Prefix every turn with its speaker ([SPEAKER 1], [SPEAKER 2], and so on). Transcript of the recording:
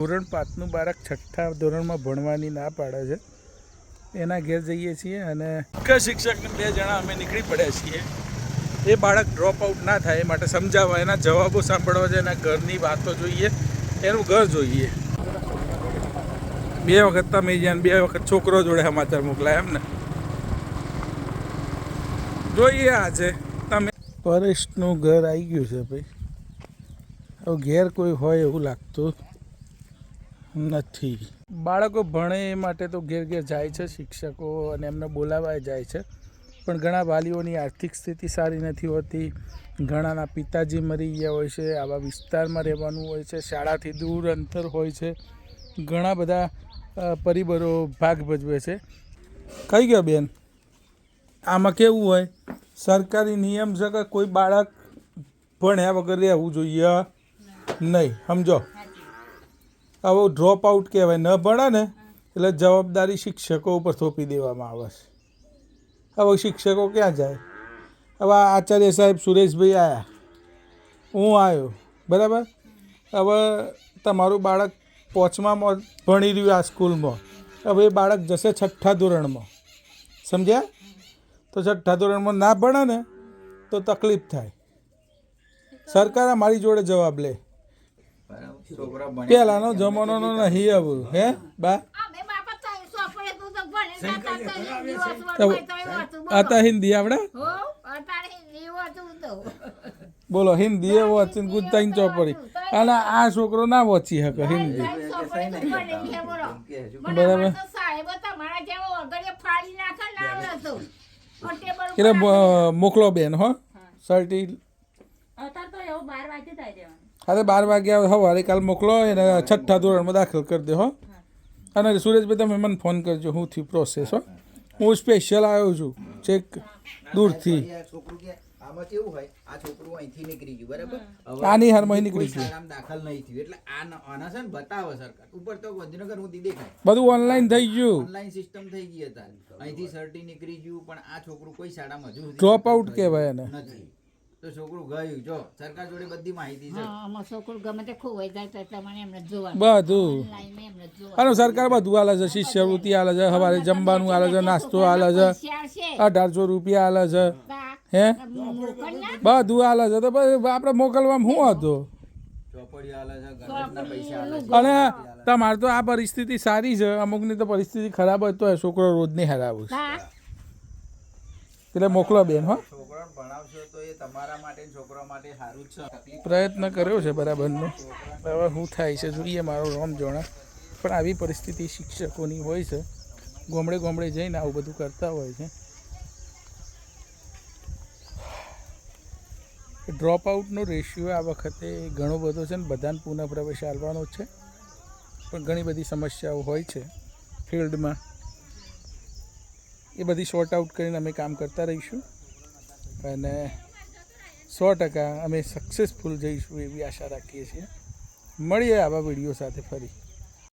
[SPEAKER 1] ધોરણ 5નું બાળક 6ઠ્ઠા ધોરણમાં ભણવાની ના પાડે છે. એના ઘેર જઈએ છીએ અને શિક્ષકને 2 જણા અમે નીકળી પડ્યા છીએ. એ બાળક ડ્રોપ આઉટ ના થાય એ માટે સમજાવવા, એના જવાબો સાંભળવા છે, એના ઘરની વાતો જોઈએ, એનું ઘર જોઈએ. 2 વખત તમે જ્યાં 2 વખત છોકરો જોડે સમાચાર મોકલાય એમ ને. જોઈએ આજે તમે પરેશનું ઘર આવી ગયું છે ભાઈ. હવે ઘેર કોઈ હોય એવું લાગતું નથી. બાળકો ભણે એ માટે તો ઘેર ઘેર જાય છે શિક્ષકો, અને એમને બોલાવવા જાય છે. પણ ઘણા વાલીઓની આર્થિક સ્થિતિ સારી નથી હોતી. ઘણાના પિતાજી મરી ગયા હોય છે. આવા વિસ્તારમાં રહેવાનું હોય છે. શાળાથી દૂર અંતર હોય છે. ઘણા બધા પરિબળો ભાગ ભજવે છે. કઈ ગયો બેન? આમાં કેવું હોય, સરકારી નિયમ છે કે કોઈ બાળક ભણ્યા વગર રહેવું જોઈએ નહીં. સમજો, હવે ડ્રોપ આઉટ કહેવાય. ન ભણે ને એટલે જવાબદારી શિક્ષકો ઉપર થોપી દેવામાં આવે છે. હવે શિક્ષકો ક્યાં જાય? હવે આચાર્ય સાહેબ સુરેશભાઈ આવ્યા, હું આવ્યો, બરાબર. હવે તમારું બાળક 5મામાં ભણી રહ્યું આ સ્કૂલમાં. હવે એ બાળક જશે 6ઠ્ઠા ધોરણમાં, સમજ્યા? તો 6ઠ્ઠા ધોરણમાં ના ભણે ને તો તકલીફ થાય. સરકાર અમારી જોડે જવાબ લે. પહેલાનો જમાનો નહીં હવે. હે બા आता हिंदी आवड़े? बोलो हिंदी है वाचन गुजता ચોપડી. અને આ છોકરો ના વાંચી શકે હિન્દી, બરાબર. એટલે મોકલો બેન હો સર્ટી. હા, 12 વાગ્યા સવારે કાલ મોકલો એને 6ઠ્ઠા ધોરણમાં દાખલ કરી દે હો. અને સુરેશભાઈ તમે મને ફોન કરજો, હું થયું પ્રોસેસ હો. હું સ્પેશિયલ આવ્યો છું ચેક દૂરથી. આની હારમાં નીકળી ગયું, બધું ઓનલાઈન થઈ ગયું. ડ્રોપ આઉટ કહેવાય એને.
[SPEAKER 2] તો છોકરું ગયું, જો સરકાર જોડે બધી માહિતી છે. છોકરું ગમે તે ખોવાઈ જાય તો તમારે એમને જોવાનું
[SPEAKER 1] બધું. અને સરકાર બધું આલે છે, શિષ્યવૃત્તિ આલે છે, સવારે જમવાનું આલે છે, નાસ્તો આલે છે, 1800 રૂપિયા આલે છે, હે બધું આલે છે. તો આપણે મોકલવામાં શું હતું? અને તમારે તો આ પરિસ્થિતિ સારી છે, અમુકની તો પરિસ્થિતિ ખરાબ હોય તો છોકરો રોજ નહીં હરાવું છે. એટલે મોકલો બેન હો. પ્રયત્ન કર્યો છે બરાબરનો. હવે શું થાય છે જોઈએ, મારો રોમ જોણા. પણ આવી પરિસ્થિતિ શિક્ષકોની હોય છે. ગામડે ગામડે જઈને આવું બધું કરતા હોય છે. ડ્રોપ આઉટનો રેશિયો આ વખતે ઘણો બધો છે ને બધાને પુનઃપ્રવેશ આવવાનો છે. પણ ઘણી બધી સમસ્યાઓ હોય છે ફિલ્ડમાં. એ બધી શોર્ટ આઉટ કરીને અમે કામ કરતા રહીશું અને 100% અમે સક્સેસફુલ જઈશું એવી આશા રાખીએ છીએ. મળીએ આવા વિડીયો સાથે ફરી.